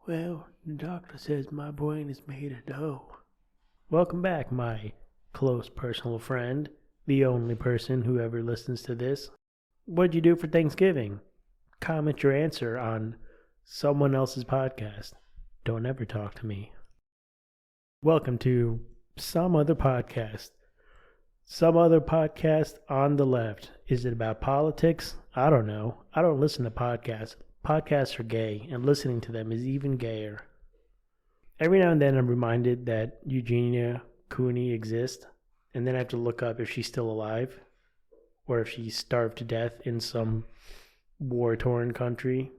Well, the doctor says my brain is made of dough. Welcome back, my close personal friend, the only person who ever listens to this. What'd you do for Thanksgiving? Comment your answer on someone else's podcast. Don't ever talk to me. Welcome to some other podcast. Some other podcast on the left. Is it about politics? I don't know. I don't listen to podcasts. Podcasts are gay, and listening to them is even gayer. Every now and then I'm reminded that Eugenia Cooney exists, and then I have to look up if she's still alive, or if she starved to death in some war-torn country,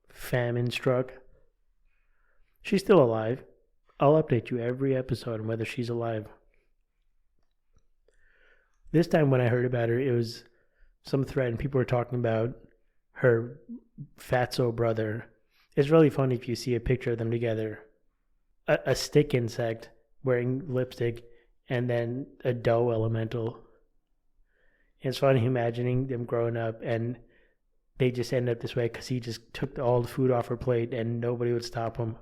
famine-struck. She's still alive. I'll update you every episode on whether she's alive. This time when I heard about her, it was some thread, and people were talking about her fatso brother. It's really funny if you see a picture of them together. A stick insect wearing lipstick, and then a dough elemental. It's funny imagining them growing up, and they just end up this way because he just took all the food off her plate, and nobody would stop him.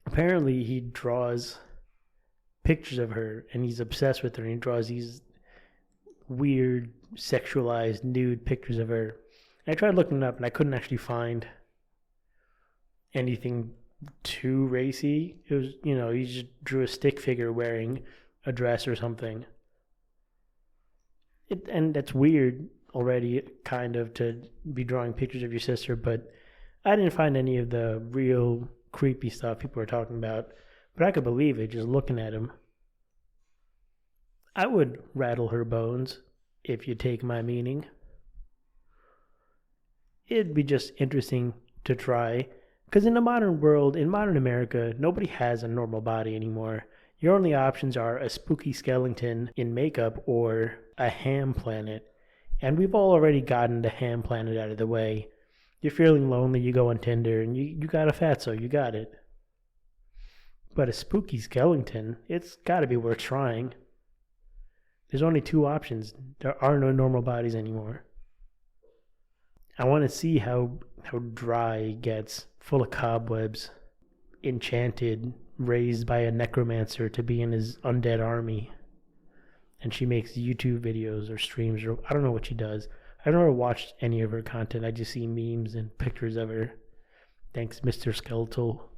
Apparently, he draws pictures of her, and he's obsessed with her, and he draws these weird, sexualized, nude pictures of her. And I tried looking it up, and I couldn't actually find anything too racy. It was, he just drew a stick figure wearing a dress or something. And that's weird already, kind of, to be drawing pictures of your sister, but I didn't find any of the real creepy stuff people were talking about. But I could believe it just looking at him. I would rattle her bones, if you take my meaning. It'd be just interesting to try. Because in the modern world, in modern America, nobody has a normal body anymore. Your only options are a spooky skeleton in makeup or a ham planet. And we've all already gotten the ham planet out of the way. You're feeling lonely, you go on Tinder, and you got a fatso, you got it. But a spooky skeleton, it's got to be worth trying. There's only two options. There are no normal bodies anymore. I want to see how dry it gets, full of cobwebs, enchanted, raised by a necromancer to be in his undead army. And she makes YouTube videos or streams, or I don't know what she does. I've never watched any of her content. I just see memes and pictures of her. Thanks, Mr. Skeletal.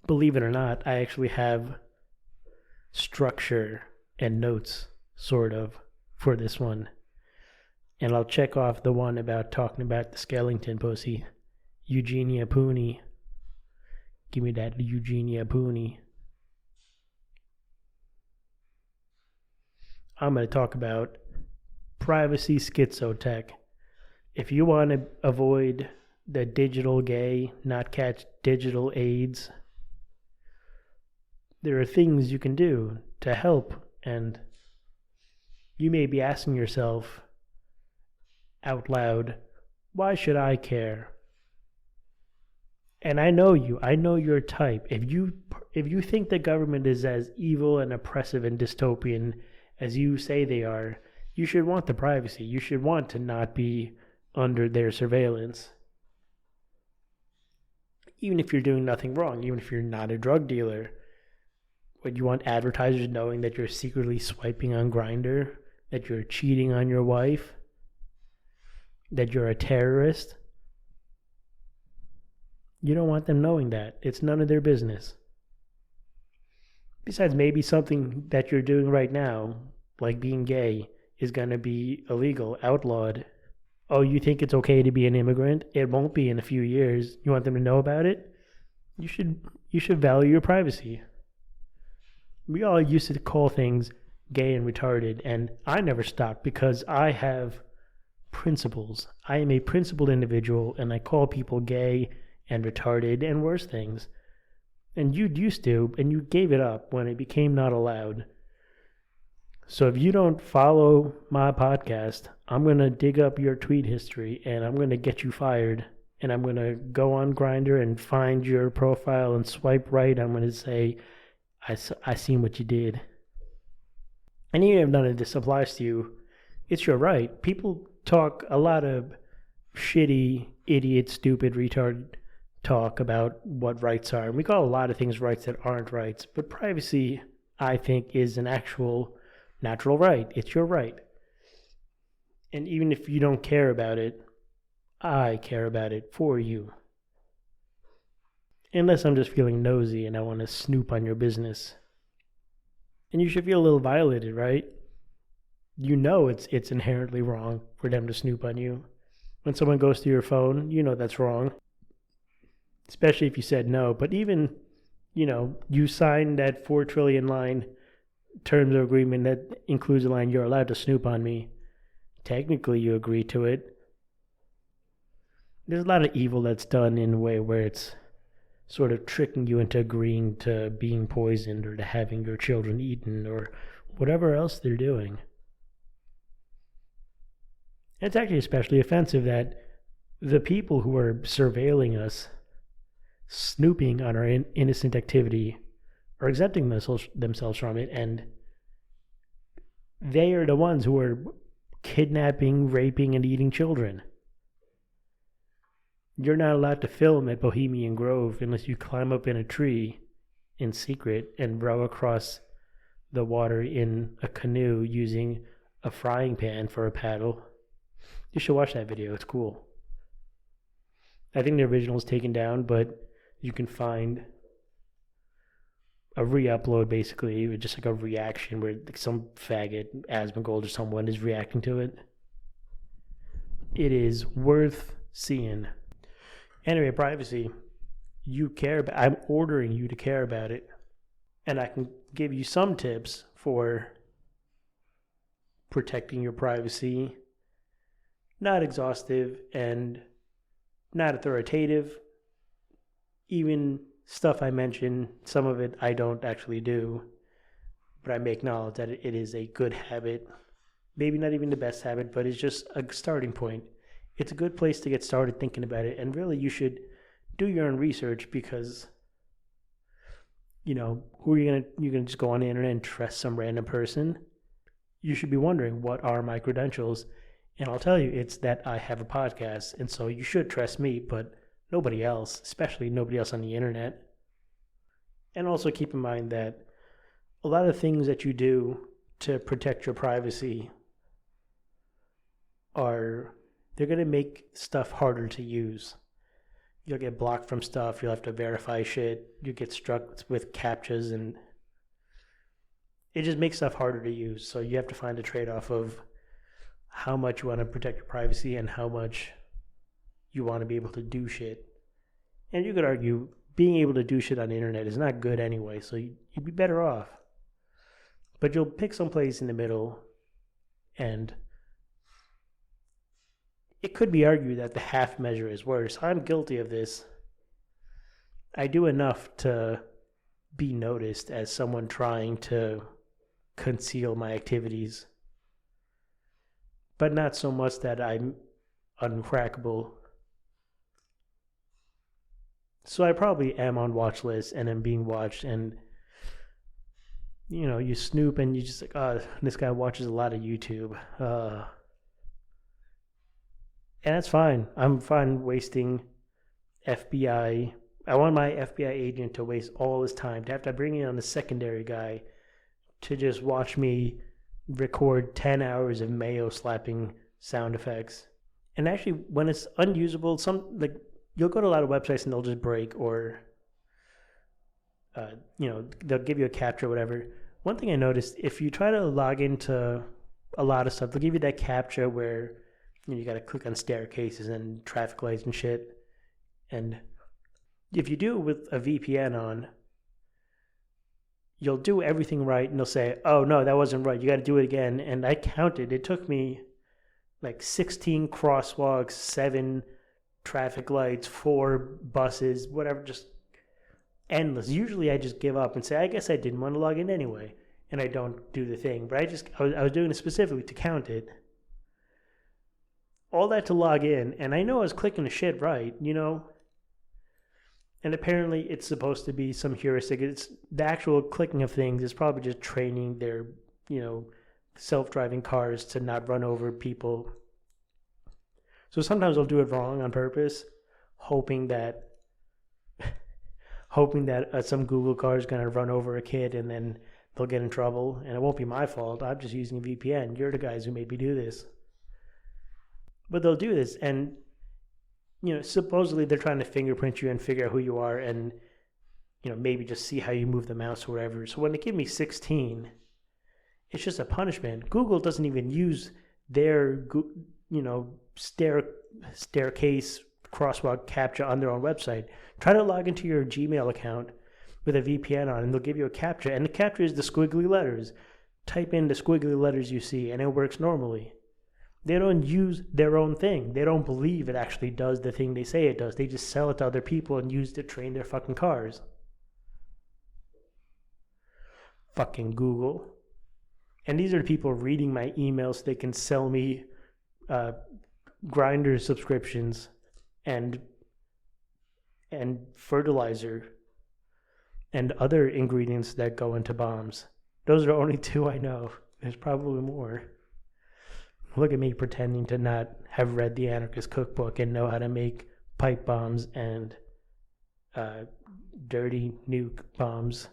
Believe it or not, I actually have structure and notes, sort of, for this one. And I'll check off the one about talking about the skeleton pussy. Eugenia Pooney. Give me that Eugenia Pooney. I'm going to talk about privacy schizotech. If you want to avoid the digital gay, not catch digital AIDS, there are things you can do to help. And you may be asking yourself out loud, why should I care? And I know your type. If you think the government is as evil and oppressive and dystopian as you say they are, you should want the privacy. You should want to not be under their surveillance. Even if you're doing nothing wrong, even if you're not a drug dealer. Would you want advertisers knowing that you're secretly swiping on Grindr, that you're cheating on your wife, that you're a terrorist? You don't want them knowing that. It's none of their business. Besides, maybe something that you're doing right now, like being gay, is going to be illegal, outlawed. Oh, you think it's okay to be an immigrant? It won't be in a few years. You want them to know about it? You should value your privacy. We all used to call things gay and retarded, and I never stopped because I have principles. I am a principled individual, and I call people gay and retarded and worse things. And you used to, and you gave it up when it became not allowed. So if you don't follow my podcast, I'm going to dig up your tweet history, and I'm going to get you fired. And I'm going to go on Grindr and find your profile and swipe right. I'm going to say, I seen what you did. And even if none of this applies to you, it's your right. People talk a lot of shitty idiot, stupid, retard talk about what rights are. And we call a lot of things rights that aren't rights. But privacy, I think, is an actual natural right. It's your right. And even if you don't care about it, I care about it for you. Unless I'm just feeling nosy and I want to snoop on your business. And you should feel a little violated, right? You know it's inherently wrong for them to snoop on you. When someone goes to your phone, you know that's wrong. Especially if you said no. But even, you signed that 4 trillion line terms of agreement that includes the line, you're allowed to snoop on me. Technically, you agree to it. There's a lot of evil that's done in a way where it's sort of tricking you into agreeing to being poisoned or to having your children eaten or whatever else they're doing. It's actually especially offensive that the people who are surveilling us, snooping on our innocent activity, are exempting themselves from it, and they are the ones who are kidnapping, raping, and eating children. You're not allowed to film at Bohemian Grove unless you climb up in a tree in secret and row across the water in a canoe using a frying pan for a paddle. You should watch that video. It's cool. I think the original is taken down, but you can find a re-upload basically, with just like a reaction where some faggot, Asmongold or someone, is reacting to it. It is worth seeing. Anyway, privacy. You care about. I'm ordering you to care about it, and I can give you some tips for protecting your privacy. Not exhaustive and not authoritative. Even stuff I mention, some of it I don't actually do, but I may acknowledge that it is a good habit. Maybe not even the best habit, but it's just a starting point. It's a good place to get started thinking about it, and really you should do your own research because, who are you're gonna just go on the internet and trust some random person? You should be wondering, what are my credentials? And I'll tell you, it's that I have a podcast, and so you should trust me, but nobody else, especially nobody else on the internet. And also keep in mind that a lot of things that you do to protect your privacy they're going to make stuff harder to use. You'll get blocked from stuff, you'll have to verify shit, you get struck with CAPTCHAs, and it just makes stuff harder to use. So you have to find a trade-off of how much you want to protect your privacy and how much you want to be able to do shit. And you could argue being able to do shit on the internet is not good anyway, so you'd be better off. But you'll pick some place in the middle, and it could be argued that the half measure is worse. I'm guilty of this. I do enough to be noticed as someone trying to conceal my activities, but not so much that I'm uncrackable. So I probably am on watch lists and am being watched, and you snoop and you just like, oh, this guy watches a lot of YouTube. And that's fine. I'm fine wasting FBI. I want my FBI agent to waste all his time, to have to bring in on the secondary guy to just watch me record 10 hours of mayo slapping sound effects. And actually, when it's unusable, you'll go to a lot of websites and they'll just break, or they'll give you a captcha or whatever. One thing I noticed, if you try to log into a lot of stuff, they'll give you that captcha where you got to click on staircases and traffic lights and shit. And if you do it with a VPN on, you'll do everything right, and they'll say, oh, no, that wasn't right. You got to do it again. And I counted. It took me like 16 crosswalks, 7 traffic lights, 4 buses, whatever, just endless. Usually I just give up and say, I guess I didn't want to log in anyway, and I don't do the thing. But I was doing it specifically to count it. All that to log in, and I know I was clicking the shit right, And apparently it's supposed to be some heuristic. It's the actual clicking of things is probably just training their, self-driving cars to not run over people. So sometimes I'll do it wrong on purpose, hoping that some Google car is going to run over a kid and then they'll get in trouble, and it won't be my fault. I'm just using a VPN. You're the guys who made me do this. But they'll do this, and supposedly they're trying to fingerprint you and figure out who you are, and maybe just see how you move the mouse or whatever. So when they give me 16, it's just a punishment. Google doesn't even use their staircase crosswalk captcha on their own website. Try to log into your Gmail account with a VPN on, and they'll give you a captcha, and the captcha is the squiggly letters. Type in the squiggly letters you see, and it works normally. They don't use their own thing. They don't believe it actually does the thing they say it does. They just sell it to other people and use it to train their fucking cars. Fucking Google. And these are the people reading my emails so they can sell me grinder subscriptions and fertilizer and other ingredients that go into bombs. Those are only two I know. There's probably more. Look at me pretending to not have read the Anarchist Cookbook and know how to make pipe bombs and dirty nuke bombs.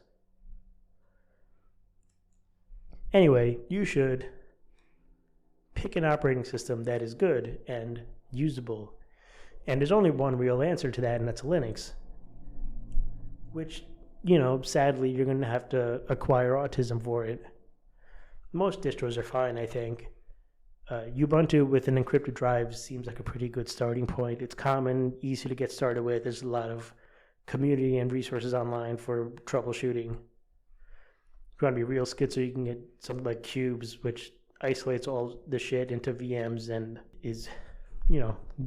Anyway, you should pick an operating system that is good and usable. And there's only one real answer to that, and that's Linux. Which, sadly, you're going to have to acquire autism for it. Most distros are fine, I think. Ubuntu with an encrypted drive seems like a pretty good starting point. It's common, easy to get started with. There's a lot of community and resources online for troubleshooting. If you want to be real schizo, you can get something like Cubes, which isolates all the shit into VMs and is,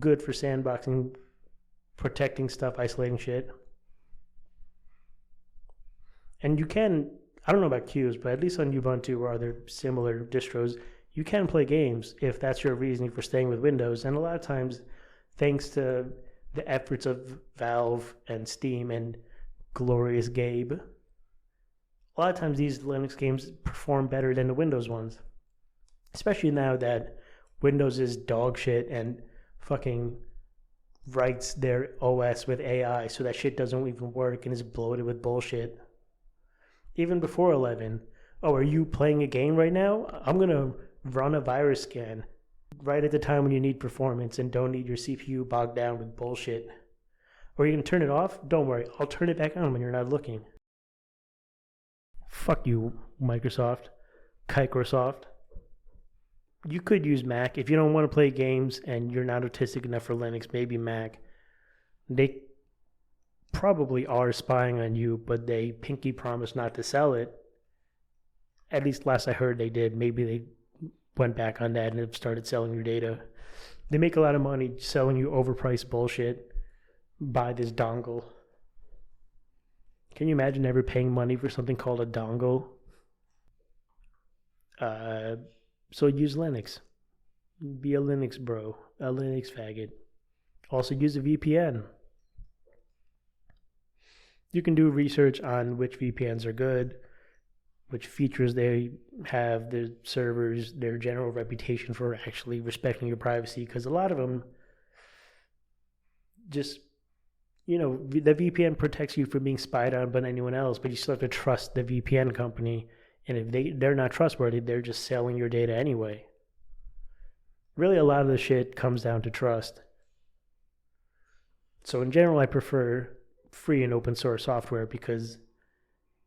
good for sandboxing, protecting stuff, isolating shit. And you can, I don't know about Cubes, but at least on Ubuntu or other similar distros, you can play games if that's your reasoning for staying with Windows. And a lot of times, thanks to the efforts of Valve and Steam and Glorious Gabe, a lot of times these Linux games perform better than the Windows ones. Especially now that Windows is dog shit and fucking writes their OS with AI, so that shit doesn't even work and is bloated with bullshit. Even before 11, are you playing a game right now? I'm going to run a virus scan right at the time when you need performance and don't need your CPU bogged down with bullshit. Or you can turn it off? Don't worry, I'll turn it back on when you're not looking. Fuck you, Microsoft. Microsoft. You could use Mac. If you don't want to play games and you're not autistic enough for Linux, maybe Mac. They probably are spying on you, but they pinky promise not to sell it. At least last I heard they did. Maybe they went back on that and have started selling your data. They make a lot of money selling you overpriced bullshit. Buy this dongle. Can you imagine ever paying money for something called a dongle? So use Linux. Be a Linux bro, a Linux faggot. Also use a VPN. You can do research on which VPNs are good, which features they have, their servers, their general reputation for actually respecting your privacy, because a lot of them just, the VPN protects you from being spied on by anyone else, but you still have to trust the VPN company. And if they're not trustworthy, they're just selling your data anyway. Really, a lot of the shit comes down to trust. So in general, I prefer free and open source software because,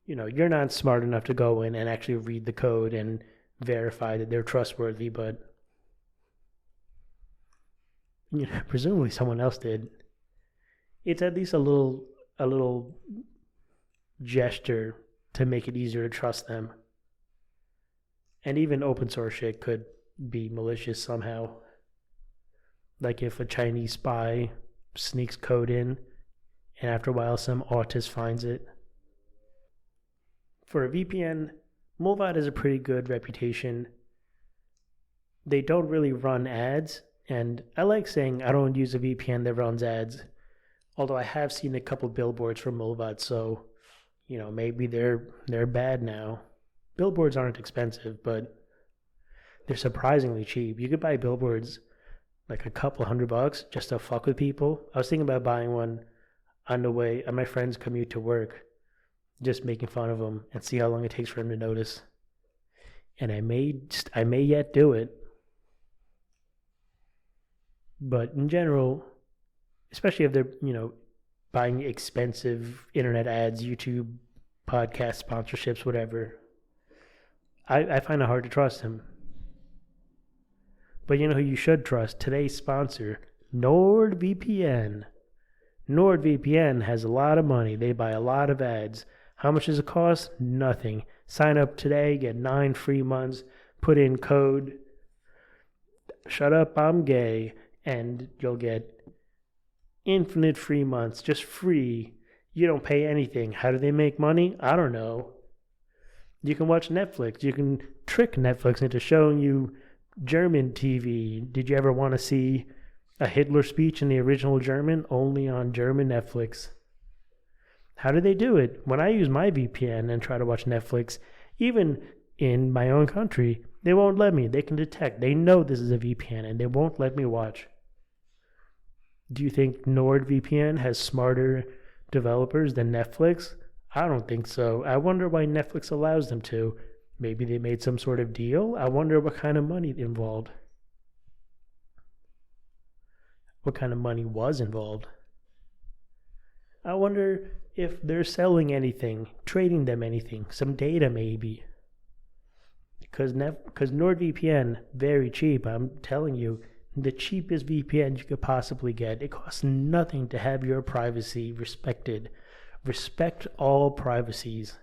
you're not smart enough to go in and actually read the code and verify that they're trustworthy, but presumably someone else did. It's at least a little gesture to make it easier to trust them. And even open source shit could be malicious somehow. Like if a Chinese spy sneaks code in and after a while some autist finds it. For a VPN, mullvad has a pretty good reputation. They don't really run ads, and I like saying I don't use a VPN that runs ads. Although I have seen a couple billboards for mullvad, so maybe they're bad now. Billboards aren't expensive, but they're surprisingly cheap. You could buy billboards like a couple $100 just to fuck with people. I was thinking about buying one on the way on my friend's commute to work, just making fun of them and see how long it takes for him to notice. And I may yet do it. But in general, especially if they're, buying expensive internet ads, YouTube, podcast sponsorships, whatever, I find it hard to trust him. But you know who you should trust? Today's sponsor, NordVPN. NordVPN has a lot of money. They buy a lot of ads. How much does it cost? Nothing. Sign up today, get 9 free months, put in code "Shut Up, I'm Gay," and you'll get infinite free months, just free. You don't pay anything. How do they make money? I don't know. You can watch Netflix. You can trick Netflix into showing you German TV. Did you ever want to see a Hitler speech in the original German? Only on German Netflix. How do they do it? When I use my VPN and try to watch Netflix, even in my own country, they won't let me. They can detect. They know this is a VPN and they won't let me watch. Do you think NordVPN has smarter developers than Netflix? I don't think so. I wonder why Netflix allows them to. Maybe they made some sort of deal? I wonder what kind of money involved. What kind of money was involved? I wonder if they're selling anything, trading them anything, some data maybe. Because NordVPN, very cheap, I'm telling you, the cheapest VPN you could possibly get. It costs nothing to have your privacy respected. Respect all privacies.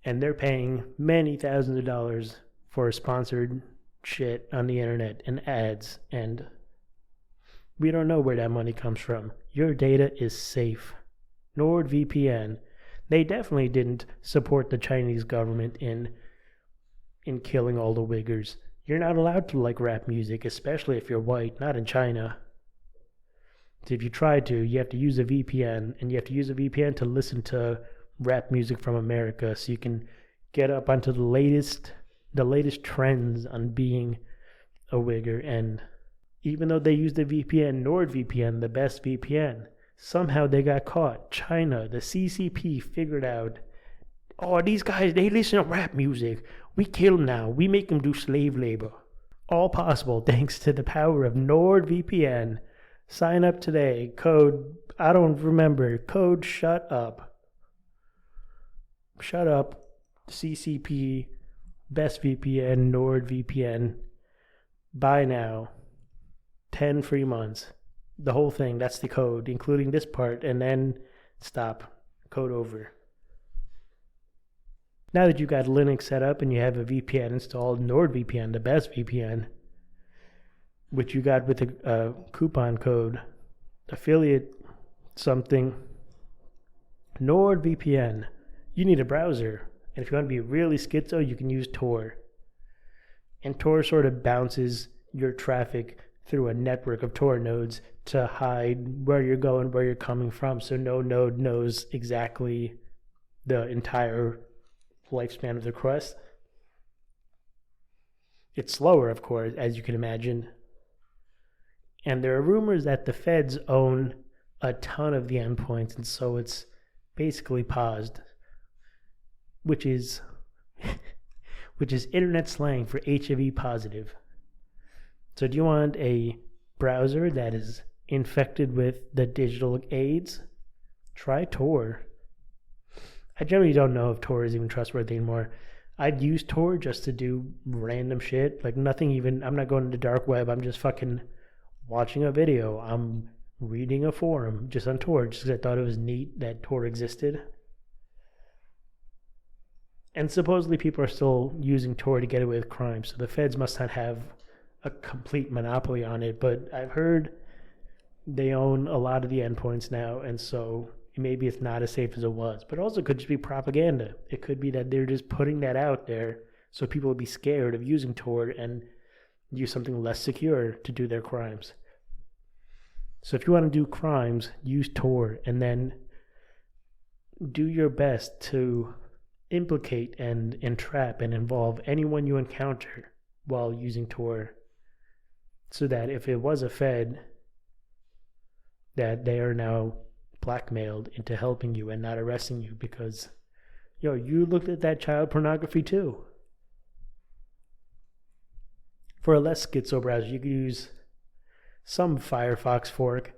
And they're paying many thousands of dollars for sponsored shit on the internet and ads, and we don't know where that money comes from. Your data is safe. NordVPN, they definitely didn't support the Chinese government in killing all the Uyghurs. You're not allowed to like rap music, especially if you're white, not in China. So if you try to, you have to use a VPN, and you have to use a VPN to listen to rap music from America, so you can get up onto the latest trends on being a Uyghur. And even though they used the VPN, NordVPN, the best VPN, somehow they got caught. China, the CCP figured out, oh, these guys, they listen to rap music. We kill them now. We make them do slave labor. All possible thanks to the power of NordVPN. Sign up today. Code, I don't remember. Code SHUT UP. Shut up. CCP. Best VPN. NordVPN. Buy now. 10 free months. The whole thing. That's the code, including this part. And then stop. Code over. Now that you got Linux set up and you have a VPN installed, NordVPN, the best VPN, which you got with a coupon code, affiliate something, NordVPN, you need a browser. And if you want to be really schizo, you can use Tor. And Tor sort of bounces your traffic through a network of Tor nodes to hide where you're going, where you're coming from, so no node knows exactly the entire lifespan of the request. It's slower, of course, as you can imagine. And there are rumors that the feds own a ton of the endpoints, and so it's basically paused, which is internet slang for HIV positive. So do you want a browser that is infected with the digital AIDS? Try Tor. I generally don't know if Tor is even trustworthy anymore. I'd use Tor just to do random shit. Like nothing even, I'm not going to the dark web. I'm just fucking watching a video. I'm reading a forum just on Tor just because I thought it was neat that Tor existed. And supposedly people are still using Tor to get away with crime. So the feds must not have a complete monopoly on it. But I've heard they own a lot of the endpoints now. And so maybe it's not as safe as it was, but also could just be propaganda. It could be that they're just putting that out there so people will be scared of using Tor and use something less secure to do their crimes. So if you want to do crimes, use Tor and then do your best to implicate and entrap and involve anyone you encounter while using Tor. so that if it was a Fed, that they are now blackmailed into helping you and not arresting you because, you looked at that child pornography too. For a less schizo browser, you could use some Firefox fork.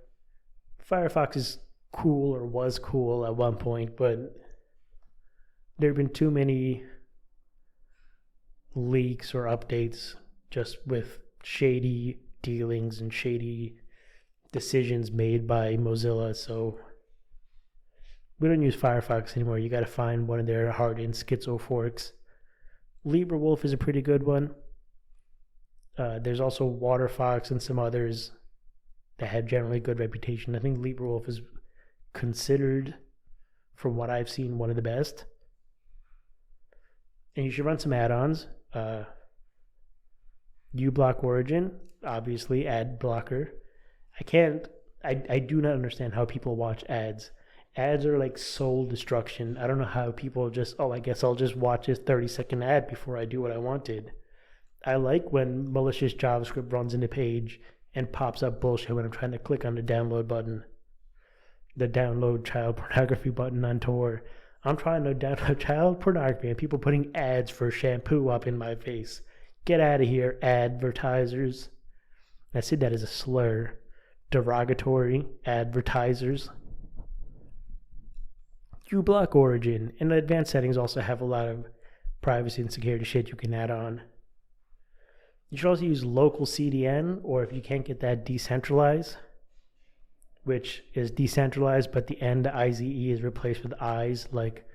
Firefox is cool, or was cool at one point, but there have been too many leaks or updates just with shady dealings and shady decisions made by Mozilla. So we don't use Firefox anymore. You got to find one of their hardened schizo forks. librewolf is a pretty good one. There's also waterfox and some others that have generally good reputation. I think librewolf is considered, from what I've seen, one of the best. And you should run some add-ons. uBlock Origin, obviously, ad blocker. I do not understand how people watch ads. Ads are like soul destruction. I don't know how people just, I guess I'll just watch this 30-second ad before I do what I wanted. I like when malicious JavaScript runs in a page and pops up bullshit when I'm trying to click on the download button. The download child pornography button on Tor. I'm trying to download child pornography and people putting ads for shampoo up in my face. Get out of here, advertisers. I said that as a slur. Derogatory advertisers. uBlock Origin and the advanced settings also have a lot of privacy and security shit you can add on. You should also use local CDN, or if you can't get that, decentralize, which is decentralized, but the end IZE is replaced with eyes, like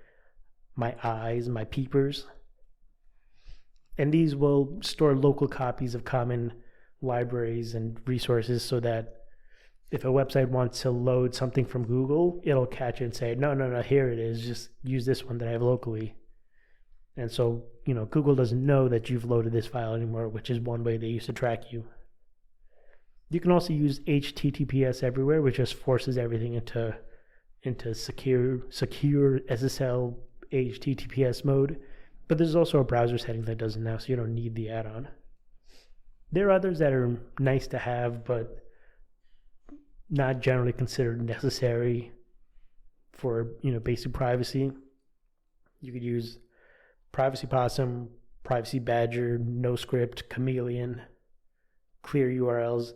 my eyes, my peepers. And these will store local copies of common libraries and resources so that if a website wants to load something from Google, it'll catch it and say, no, here it is, just use this one that I have locally. And so, Google doesn't know that you've loaded this file anymore, which is one way they used to track you. You can also use HTTPS everywhere, which just forces everything into secure SSL HTTPS mode. But there's also a browser setting that does it now, so you don't need the add-on. There are others that are nice to have, but not generally considered necessary for basic privacy. You could use Privacy Possum, Privacy Badger, NoScript, Chameleon, Clear URLs.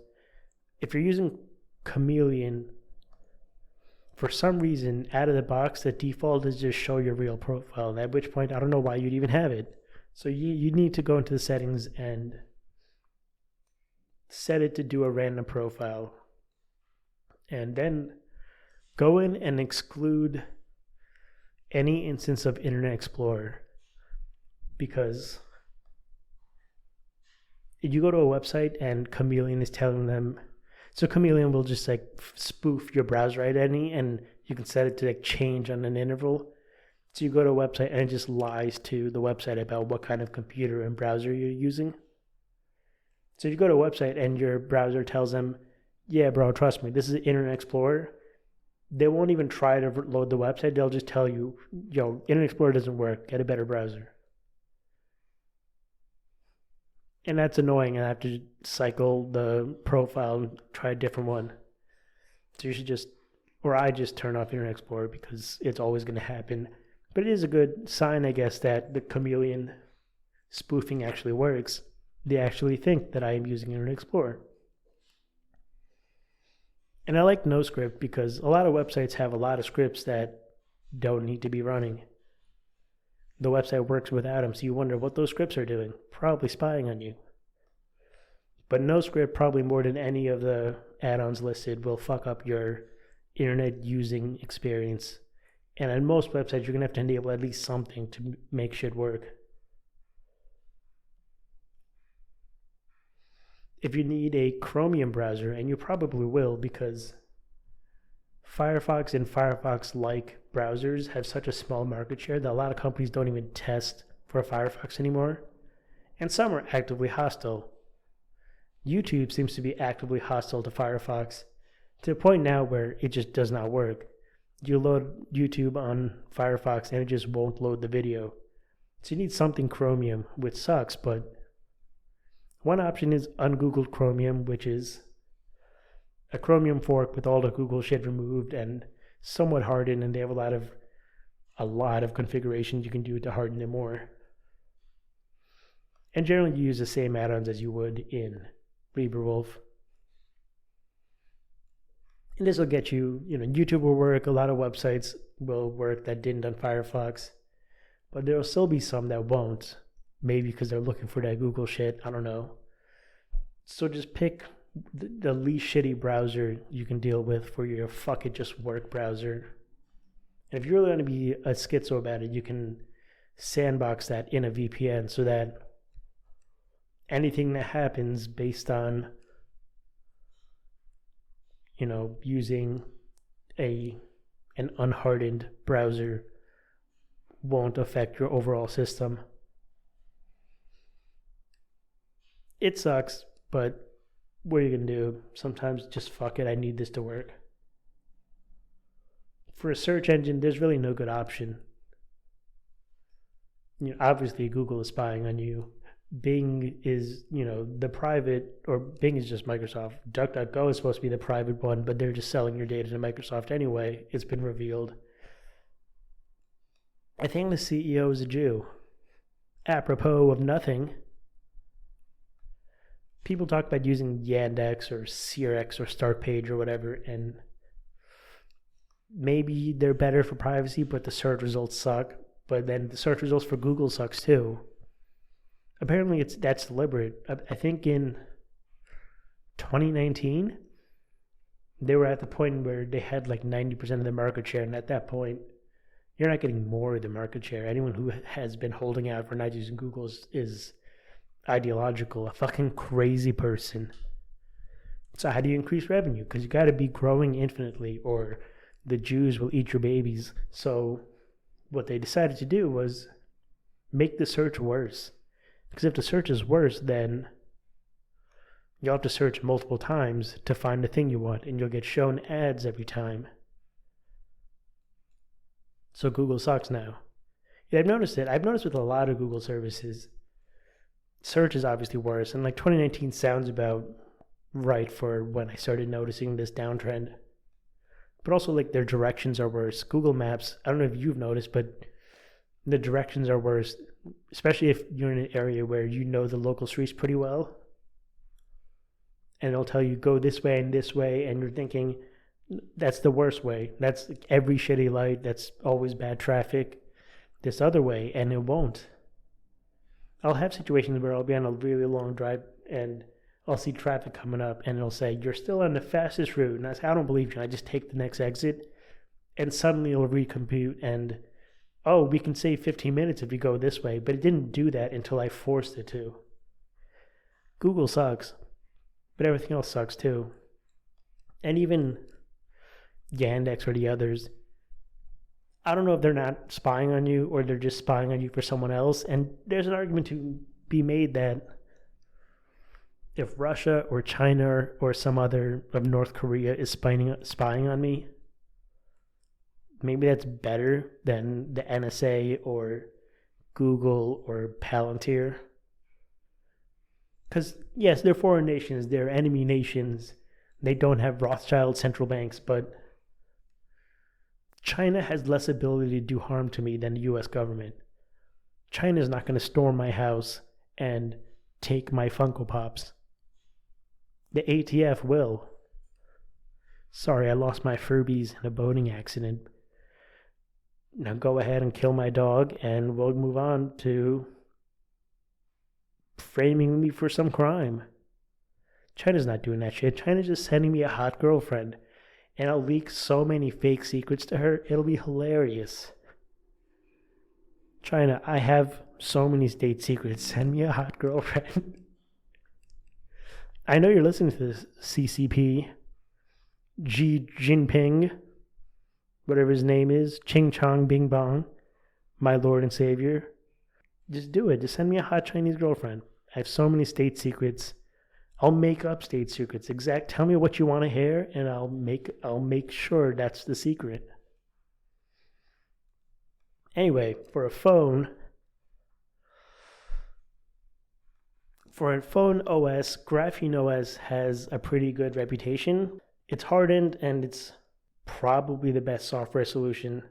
If you're using Chameleon, for some reason, out of the box, the default is just show your real profile, at which point I don't know why you'd even have it. So you need to go into the settings and set it to do a random profile. And then go in and exclude any instance of Internet Explorer. Because if you go to a website and Chameleon is telling them, so Chameleon will just spoof your browser identity and you can set it to change on an interval. So you go to a website and it just lies to the website about what kind of computer and browser you're using. So if you go to a website and your browser tells them, yeah, bro, trust me, this is Internet Explorer, they won't even try to load the website. They'll just tell you, Internet Explorer doesn't work. Get a better browser. And that's annoying. I have to cycle the profile and try a different one. So you should I just turn off Internet Explorer because it's always going to happen. But it is a good sign, I guess, that the Chameleon spoofing actually works. They actually think that I am using Internet Explorer. And I like NoScript because a lot of websites have a lot of scripts that don't need to be running. The website works without them, so you wonder what those scripts are doing. Probably spying on you. But NoScript, probably more than any of the add-ons listed, will fuck up your internet using experience. And on most websites, you're going to have to enable at least something to make shit work. If you need a Chromium browser, and you probably will because Firefox and Firefox-like browsers have such a small market share that a lot of companies don't even test for Firefox anymore. And some are actively hostile. YouTube seems to be actively hostile to Firefox to the point now where it just does not work. You load YouTube on Firefox and it just won't load the video. So you need something Chromium, which sucks, but One option is ungoogled chromium, which is a chromium fork with all the Google shit removed and somewhat hardened, and they have a lot of configurations you can do to harden it more. And generally you use the same add-ons as you would in librewolf. And this will get you, YouTube will work, a lot of websites will work that didn't on Firefox, but there will still be some that won't, maybe because they're looking for that Google shit, I don't know. So just pick the least shitty browser you can deal with for your fuck it just work browser. And if you're really going to be a schizo about it, you can sandbox that in a VPN so that anything that happens based on using an unhardened browser won't affect your overall system. It sucks, but what are you going to do? Sometimes just fuck it, I need this to work. For a search engine, there's really no good option. Obviously Google is spying on you. Bing is, the private, or Bing is just Microsoft. DuckDuckGo is supposed to be the private one, but they're just selling your data to Microsoft anyway. It's been revealed. I think the CEO is a Jew. Apropos of nothing, people talk about using Yandex or CRX or StartPage or whatever, and maybe they're better for privacy, but the search results suck. But then the search results for Google sucks too. Apparently that's deliberate. I think in 2019, they were at the point where they had like 90% of the market share, and at that point, you're not getting more of the market share. Anyone who has been holding out for not using Google is ideological, a fucking crazy person. So how do you increase revenue? Because you got to be growing infinitely, or the Jews will eat your babies. So what they decided to do was make the search worse. Because if the search is worse, then you'll have to search multiple times to find the thing you want, and you'll get shown ads every time. So Google sucks now. Yeah, I've noticed it. I've noticed with a lot of Google services, search is obviously worse. And like 2019 sounds about right for when I started noticing this downtrend. But also like their directions are worse. Google Maps, I don't know if you've noticed, but the directions are worse, especially if you're in an area where you know the local streets pretty well. And it'll tell you go this way, and you're thinking that's the worst way. That's every shitty light. That's always bad traffic. This other way, and it won't. I'll have situations where I'll be on a really long drive and I'll see traffic coming up and it'll say, you're still on the fastest route. And I say, I don't believe you. I just take the next exit, and suddenly it'll recompute and, oh, we can save 15 minutes if you go this way. But it didn't do that until I forced it to. Google sucks, but everything else sucks too. And even Yandex or the others, I don't know if they're not spying on you or they're just spying on you for someone else. And there's an argument to be made that if Russia or China or some other of North Korea is spying on me, maybe that's better than the NSA or Google or Palantir. Because, yes, they're foreign nations, they're enemy nations, they don't have Rothschild central banks, but China has less ability to do harm to me than the US government. China is not going to storm my house and take my Funko Pops. The ATF will. Sorry, I lost my Furbies in a boating accident. Now go ahead and kill my dog, and we'll move on to framing me for some crime. China's not doing that shit. China's just sending me a hot girlfriend, and I'll leak so many fake secrets to her, it'll be hilarious. China, I have so many state secrets. Send me a hot girlfriend. I know you're listening to this, CCP, Xi Jinping, whatever his name is, Ching Chong Bing Bong, my Lord and Savior. Just do it. Just send me a hot Chinese girlfriend. I have so many state secrets. I'll make up state secrets. Tell me what you want to hear, and I'll make sure that's the secret. Anyway, for a phone, For a phone OS, grapheneos has a pretty good reputation. It's hardened and it's probably the best software solution,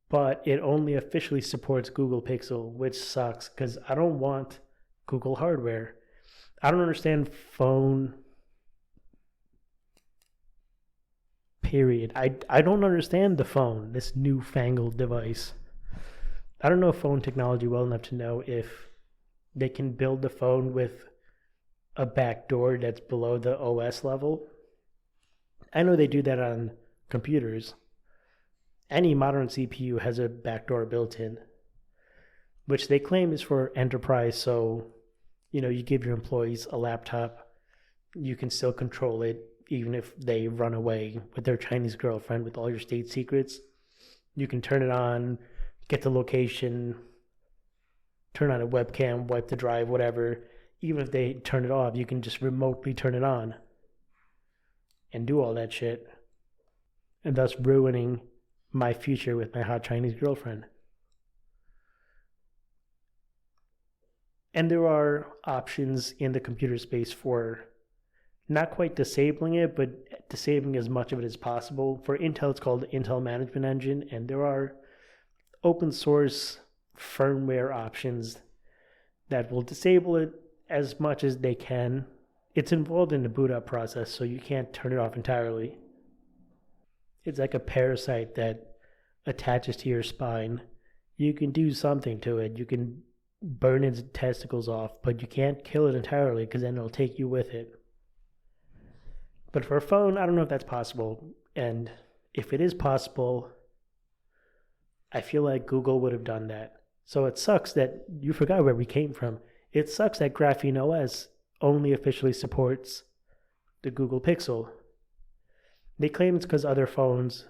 but it only officially supports Google Pixel, which sucks because I don't want Google hardware. I don't understand phone, period. I don't understand the phone, this newfangled device. I don't know phone technology well enough to know if they can build the phone with a backdoor that's below the OS level. I know they do that on computers. Any modern CPU has a backdoor built in, which they claim is for enterprise. So, you give your employees a laptop, you can still control it, even if they run away with their Chinese girlfriend with all your state secrets. You can turn it on, get the location, turn on a webcam, wipe the drive, whatever. Even if they turn it off, you can just remotely turn it on and do all that shit, and thus ruining my future with my hot Chinese girlfriend. And there are options in the computer space for not quite disabling it, but disabling as much of it as possible. For Intel, it's called the Intel Management Engine, and there are open source firmware options that will disable it as much as they can. It's involved in the boot up process, so you can't turn it off entirely. It's like a parasite that attaches to your spine. You can do something to it. You can burn its testicles off, but you can't kill it entirely because then it'll take you with it. But for a phone, I don't know if that's possible. And if it is possible, I feel like Google would have done that. So it sucks that you forgot where we came from. It sucks that grapheneos only officially supports the Google Pixel. They claim it's because other phones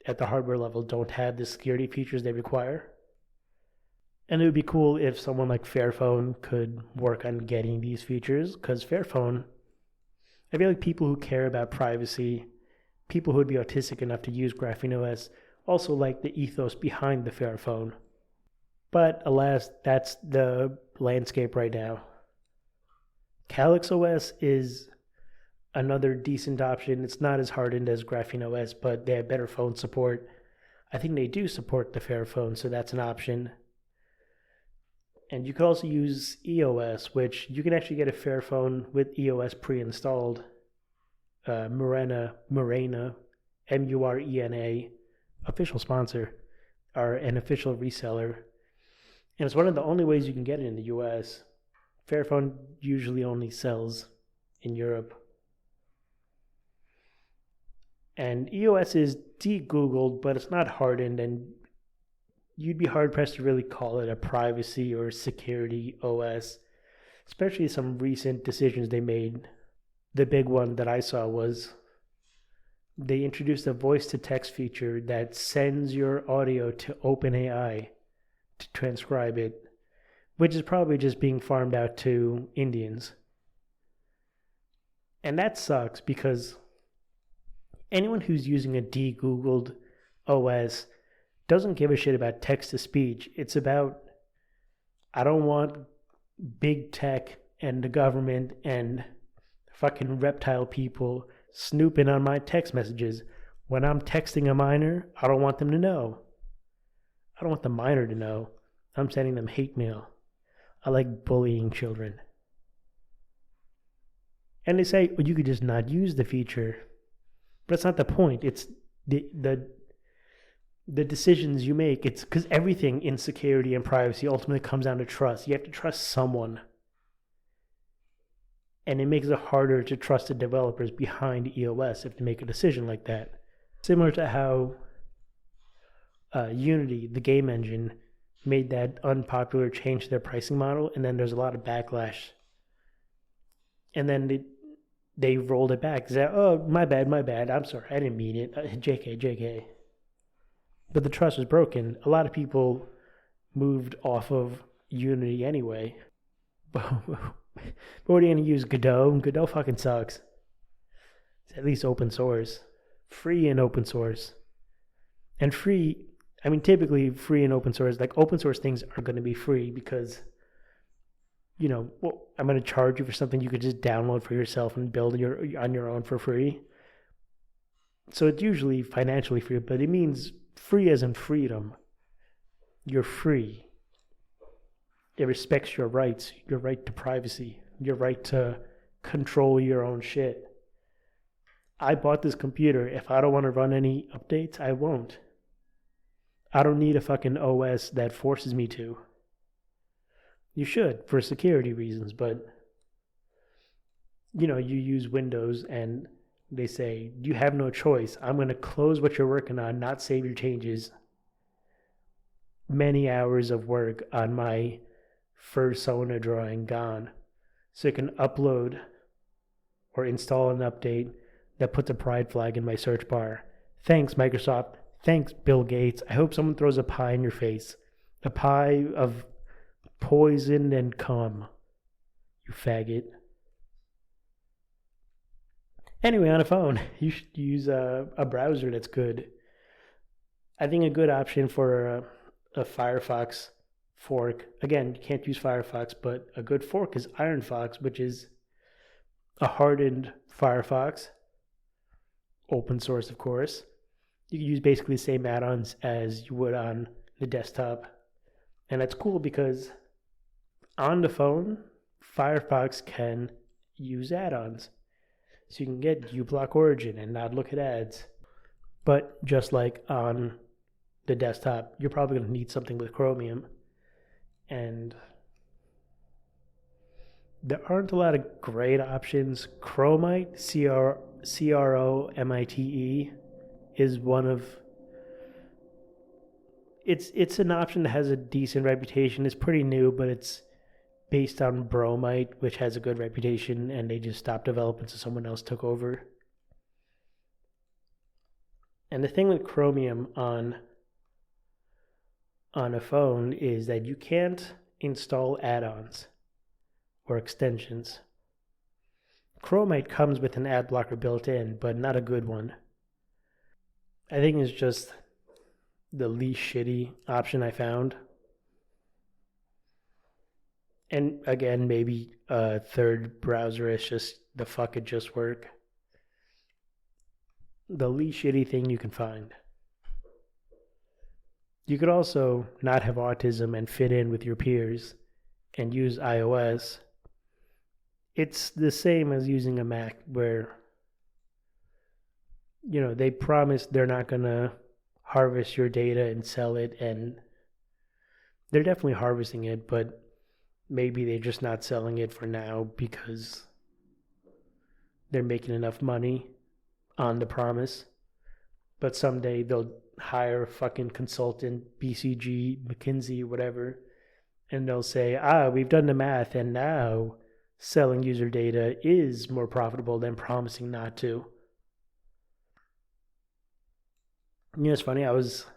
at the hardware level don't have the security features they require. And it would be cool if someone like Fairphone could work on getting these features, because Fairphone, I feel like people who care about privacy, people who would be autistic enough to use grapheneos, also like the ethos behind the Fairphone. But alas, that's the landscape right now. calyxos is another decent option. It's not as hardened as grapheneos, but they have better phone support. I think they do support the Fairphone, so that's an option. And you could also use EOS, which you can actually get a Fairphone with EOS pre-installed. Murena, Murena, official sponsor, are an official reseller. And it's one of the only ways you can get it in the US. Fairphone usually only sells in Europe. And EOS is de-Googled, but it's not hardened, and you'd be hard-pressed to really call it a privacy or security OS, especially some recent decisions they made. The big one that I saw was they introduced a voice-to-text feature that sends your audio to OpenAI to transcribe it, which is probably just being farmed out to Indians. And that sucks because anyone who's using a de-Googled OS doesn't give a shit about text-to-speech. It's about, I don't want big tech and the government and fucking reptile people snooping on my text messages. When I'm texting a minor, I don't want them to know. I don't want the minor to know. I'm sending them hate mail. I like bullying children. And they say, well, you could just not use the feature. But that's not the point. It's the decisions you make. It's because everything in security and privacy ultimately comes down to trust. You have to trust someone. And it makes it harder to trust the developers behind EOS if they make a decision like that. Similar to how Unity, the game engine, made that unpopular change to their pricing model, and then there's a lot of backlash. And then they rolled it back. They said, oh, my bad, I'm sorry, I didn't mean it. JK. But the trust was broken. A lot of people moved off of Unity anyway. But what are you going to use? Godot? Godot fucking sucks. It's at least open source. Free and open source. And free, I mean, typically free and open source, like open source things are going to be free because well, I'm going to charge you for something you could just download for yourself and build on your own for free. So it's usually financially free, but it means free as in freedom. You're free. It respects your rights, your right to privacy, your right to control your own shit. I bought this computer. If I don't want to run any updates, I won't. I don't need a fucking OS that forces me to. You should, for security reasons, but you use Windows and they say, you have no choice. I'm going to close what you're working on, not save your changes. Many hours of work on my fursona drawing gone. So you can upload or install an update that puts a pride flag in my search bar. Thanks, Microsoft. Thanks, Bill Gates. I hope someone throws a pie in your face. A pie of poison and cum. You faggot. Anyway, on a phone, you should use a browser that's good. I think a good option for a Firefox fork, again, you can't use Firefox, but a good fork is ironfox, which is a hardened Firefox, open source, of course. You can use basically the same add-ons as you would on the desktop. And that's cool because on the phone, Firefox can use add-ons. So you can get uBlock Origin and not look at ads. But just like on the desktop, you're probably going to need something with Chromium. And there aren't a lot of great options. Cromite, Cromite, is one of... It's an option that has a decent reputation. It's pretty new, but it's based on bromite, which has a good reputation, and they just stopped developing, so someone else took over. And the thing with Chromium on a phone is that you can't install add-ons or extensions. Cromite comes with an ad blocker built in, but not a good one. I think it's just the least shitty option I found. And again, maybe a third browser is just the fuck it just work. The least shitty thing you can find. You could also not have autism and fit in with your peers and use iOS. It's the same as using a Mac where, they promise they're not going to harvest your data and sell it, and they're definitely harvesting it, but maybe they're just not selling it for now because they're making enough money on the promise. But someday they'll hire a fucking consultant, BCG, McKinsey, whatever, and they'll say, we've done the math, and now selling user data is more profitable than promising not to. It's funny, I was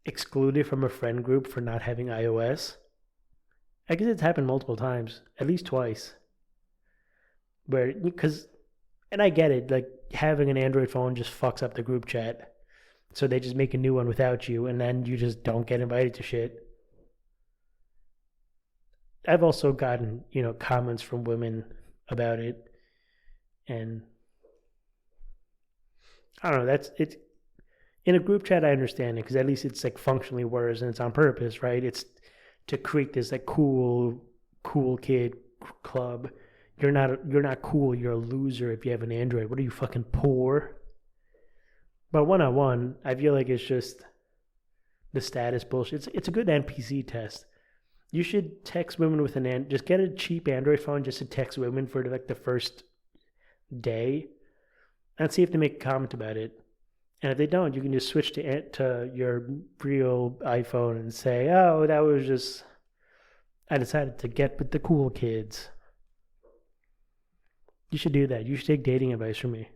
excluded from a friend group for not having iOS. I guess it's happened multiple times, at least twice. And I get it, like having an Android phone just fucks up the group chat. So they just make a new one without you, and then you just don't get invited to shit. I've also gotten, comments from women about it. And I don't know, it's in a group chat I understand it, because at least it's like functionally worse and it's on purpose, right? It's to create this like cool kid club. You're not cool, you're a loser if you have an Android. What are you, fucking poor? But one-on-one, I feel like it's just the status bullshit. It's a good NPC test. You should text women with just get a cheap Android phone just to text women for like the first day and see if they make a comment about it. And if they don't, you can just switch to your real iPhone and say, that was just, I decided to get with the cool kids. You should do that. You should take dating advice from me.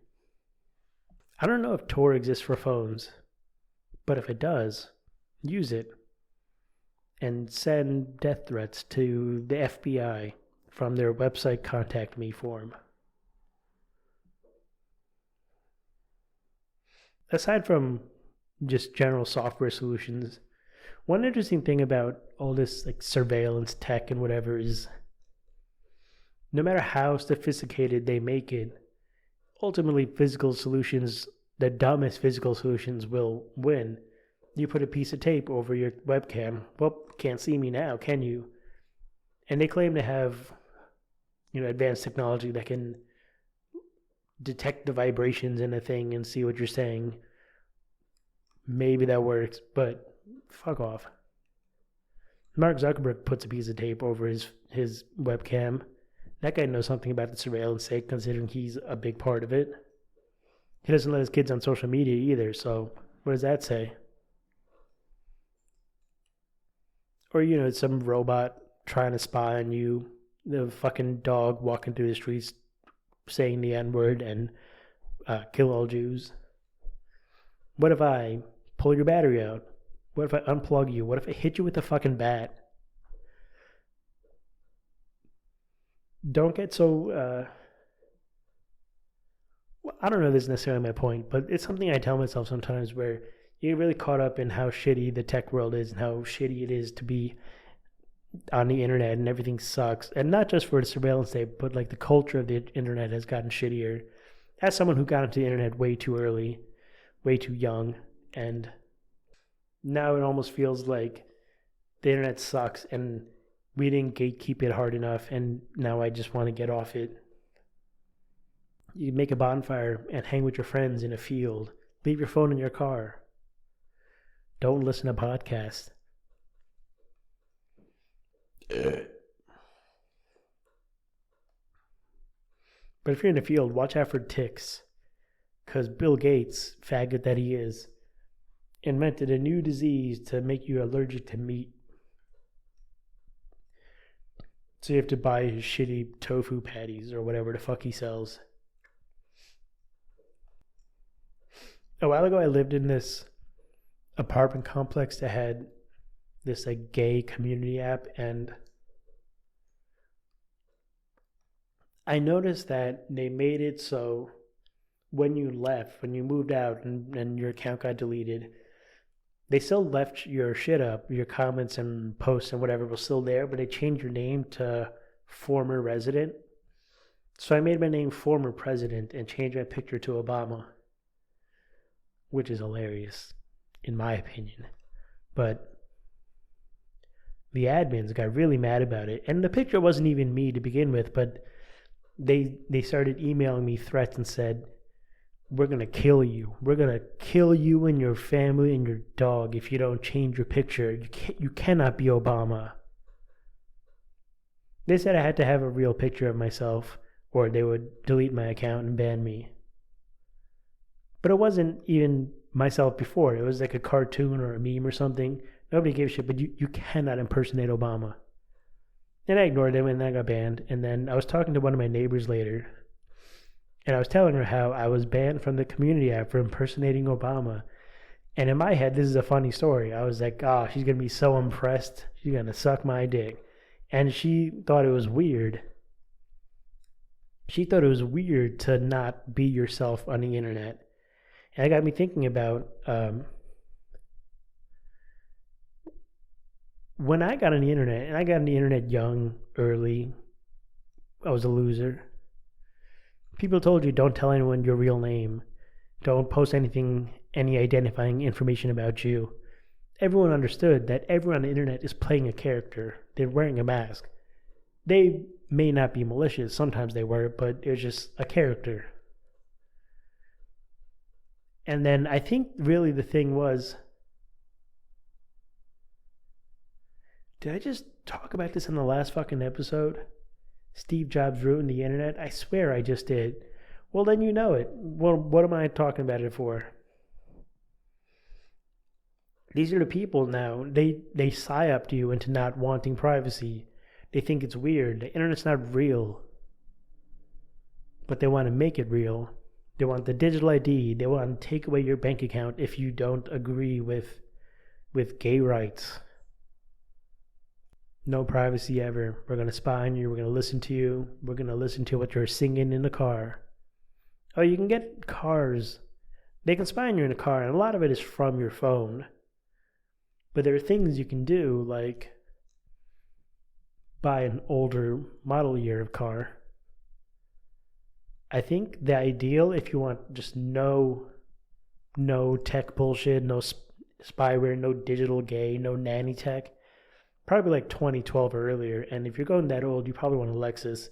I don't know if Tor exists for phones, but if it does, use it and send death threats to the FBI from their website contact me form. Aside from just general software solutions, one interesting thing about all this like surveillance tech and whatever is No matter how sophisticated they make it, ultimately physical solutions, the dumbest physical solutions will win. You put a piece of tape over your webcam. Well, can't see me now, can you? And they claim to have, advanced technology that can detect the vibrations in a thing and see what you're saying. Maybe that works, but fuck off. Mark Zuckerberg puts a piece of tape over his webcam. That guy knows something about the surveillance state, considering he's a big part of it. He doesn't let his kids on social media either, so what does that say? Or, some robot trying to spy on you, the fucking dog walking through the streets saying the N-word and kill all Jews. What if I pull your battery out? What if I unplug you? What if I hit you with a fucking bat? Don't get so... I don't know if this is necessarily my point, but it's something I tell myself sometimes where you get really caught up in how shitty the tech world is and how shitty it is to be on the internet and everything sucks. And not just for the surveillance state, but like the culture of the internet has gotten shittier. As someone who got into the internet way too early, way too young, and now it almost feels like the internet sucks and we didn't gatekeep it hard enough, and now I just want to get off it. You make a bonfire and hang with your friends in a field. Leave your phone in your car. Don't listen to podcasts. But if you're in a field, watch out for ticks. Because Bill Gates, faggot that he is, invented a new disease to make you allergic to meat. So you have to buy his shitty tofu patties or whatever the fuck he sells. A while ago, I lived in this apartment complex that had this like gay community app, and I noticed that they made it so when you left, when you moved out and your account got deleted, they still left your shit up, your comments and posts and whatever was still there, but they changed your name to former resident. So I made my name former president and changed my picture to Obama, which is hilarious, in my opinion. But the admins got really mad about it. And the picture wasn't even me to begin with, but they started emailing me threats and said, "We're going to kill you. We're going to kill you and your family and your dog if you don't change your picture. You cannot be Obama." They said I had to have a real picture of myself or they would delete my account and ban me. But it wasn't even myself before. It was like a cartoon or a meme or something. Nobody gave a shit, but you cannot impersonate Obama. And I ignored them and I got banned. And then I was talking to one of my neighbors later, and I was telling her how I was banned from the community app for impersonating Obama. And in my head, this is a funny story. I was like, oh, she's going to be so impressed. She's going to suck my dick. And she thought it was weird. She thought it was weird to not be yourself on the internet. And it got me thinking about when I got on the internet, and I got on the internet young, early, I was a loser. People told you don't tell anyone your real name. Don't post anything, any identifying information about you. Everyone understood that everyone on the internet is playing a character. They're wearing a mask. They may not be malicious. Sometimes they were, but it was just a character. And then I think really the thing was, did I just talk about this in the last fucking episode? Steve Jobs ruined the internet? I swear I just did. Well, then you know it. Well, what am I talking about it for? These are the people now. They psyoped you into not wanting privacy. They think it's weird. The internet's not real. But they want to make it real. They want the digital ID. They want to take away your bank account if you don't agree with gay rights. No privacy ever. We're going to spy on you. We're going to listen to you. We're going to listen to what you're singing in the car. Oh, you can get cars. They can spy on you in a car, and a lot of it is from your phone. But there are things you can do, like buy an older model year of car I think the ideal, if you want just no tech bullshit, no spyware, no digital gay, no nanny tech, probably like 2012 or earlier. And if you're going that old, you probably want a Lexus,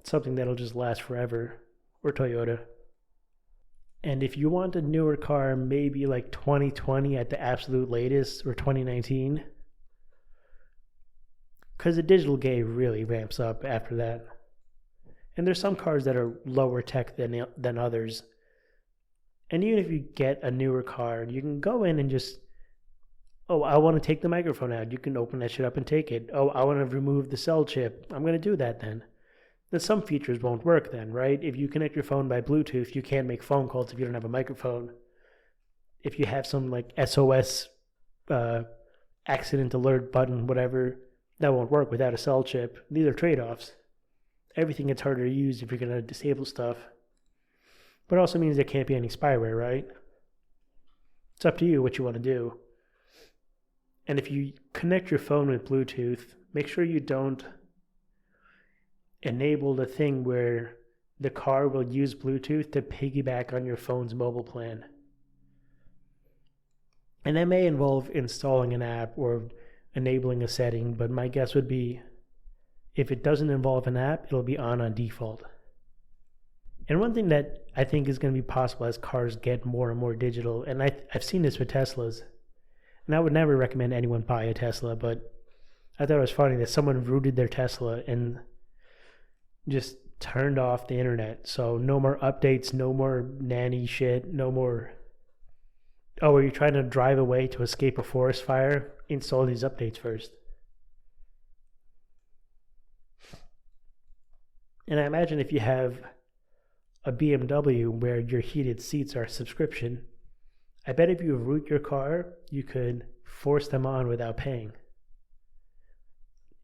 something that'll just last forever, or Toyota. And if you want a newer car, maybe like 2020 at the absolute latest, or 2019, because the digital gay really ramps up after that. And there's some cars that are lower tech than others. And even if you get a newer car, you can go in and just, oh, I want to take the microphone out. You can open that shit up and take it. Oh, I want to remove the cell chip. I'm going to do that then. Then some features won't work then, right? If you connect your phone by Bluetooth, you can't make phone calls if you don't have a microphone. If you have some like SOS accident alert button, whatever, that won't work without a cell chip. These are trade-offs. Everything gets harder to use if you're going to disable stuff. But it also means there can't be any spyware, right? It's up to you what you want to do. And if you connect your phone with Bluetooth, make sure you don't enable the thing where the car will use Bluetooth to piggyback on your phone's mobile plan. And that may involve installing an app or enabling a setting, but my guess would be if it doesn't involve an app, it'll be on default. And one thing that I think is going to be possible as cars get more and more digital, and I've seen this with Teslas, and I would never recommend anyone buy a Tesla, but I thought it was funny that someone rooted their Tesla and just turned off the internet. So no more updates, no more nanny shit, no more, oh, are you trying to drive away to escape a forest fire? Install these updates first. And I imagine if you have a BMW where your heated seats are a subscription, I bet if you root your car, you could force them on without paying.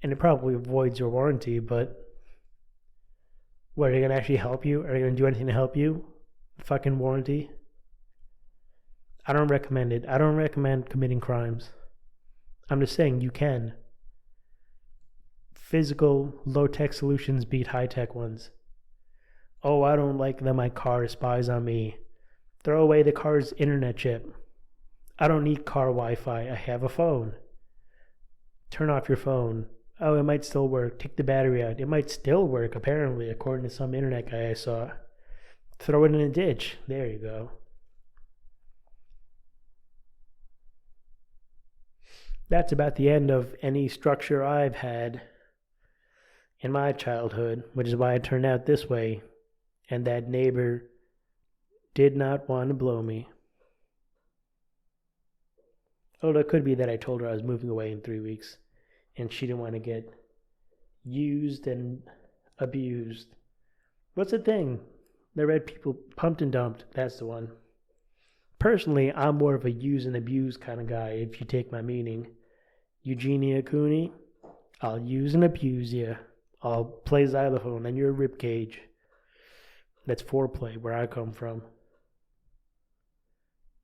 And it probably avoids your warranty, but what, are they going to actually help you? Are they going to do anything to help you? Fucking warranty? I don't recommend it. I don't recommend committing crimes. I'm just saying you can. Physical, low-tech solutions beat high-tech ones. Oh, I don't like that my car spies on me. Throw away the car's internet chip. I don't need car Wi-Fi. I have a phone. Turn off your phone. Oh, it might still work. Take the battery out. It might still work, apparently, according to some internet guy I saw. Throw it in a ditch. There you go. That's about the end of any structure I've had in my childhood, which is why I turned out this way. And that neighbor did not want to blow me. Although it could be that I told her I was moving away in 3 weeks and she didn't want to get used and abused. What's the thing? The red people pumped and dumped. That's the one. Personally, I'm more of a use and abuse kind of guy, if you take my meaning. Eugenia Cooney, I'll use and abuse you. I'll play xylophone on your ribcage. That's foreplay, where I come from.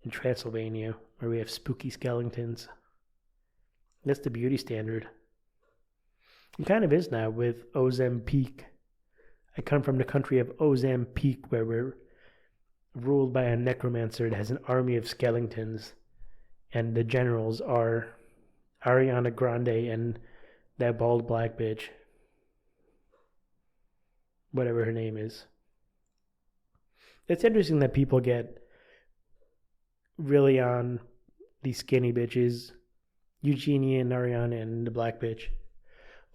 In Transylvania, where we have spooky skeletons. That's the beauty standard. It kind of is now with Ozempic. I come from the country of Ozempic, where we're ruled by a necromancer that has an army of skeletons. And the generals are Ariana Grande and that bald black bitch. Whatever her name is. It's interesting that people get really on these skinny bitches, Eugenia and Ariana and the black bitch.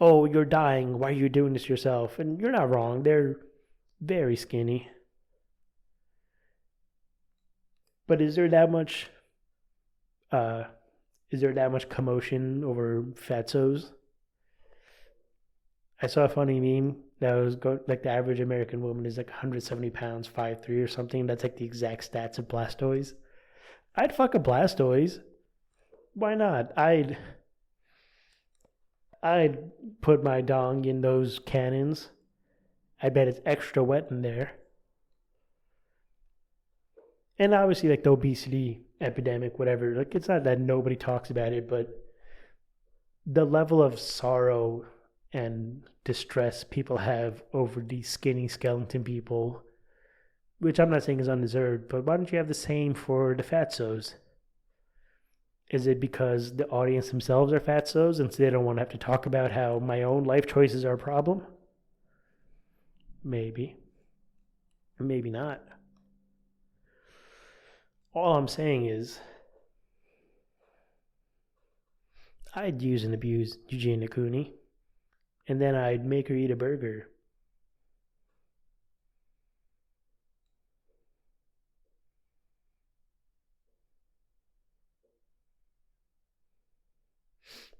Oh, you're dying. Why are you doing this to yourself? And you're not wrong. They're very skinny. But is there that much commotion over fatsos? I saw a funny meme that was like the average American woman is like 170 pounds, 5'3" or something. That's like the exact stats of Blastoise. I'd fuck a Blastoise. Why not? I'd put my dong in those cannons. I bet it's extra wet in there. And obviously, like the obesity epidemic, whatever, like it's not that nobody talks about it, but the level of sorrow and distress people have over these skinny skeleton people, which I'm not saying is undeserved, but why don't you have the same for the fatsos? Is it because the audience themselves are fatsos and so they don't want to have to talk about how my own life choices are a problem? Maybe. Maybe not. All I'm saying is, I'd use and abuse Eugenia Cooney, and then I'd make her eat a burger.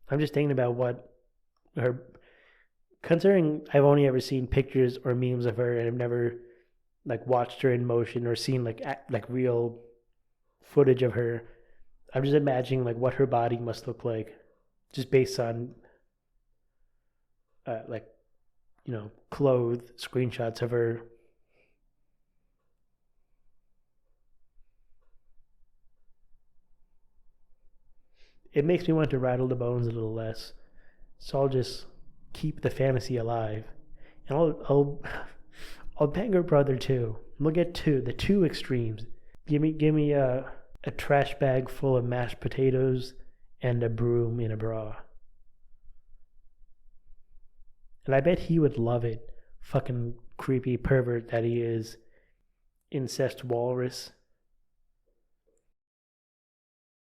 I'm just thinking about what her, considering I've only ever seen pictures or memes of her and I've never like watched her in motion or seen like real footage of her. I'm just imagining like what her body must look like, just based on like clothed screenshots of her. It makes me want to rattle the bones a little less, so I'll just keep the fantasy alive, and I'll bang her brother too. We'll get the two extremes. Give me a trash bag full of mashed potatoes and a broom in a bra. And I bet he would love it. Fucking creepy pervert that he is. Incest walrus.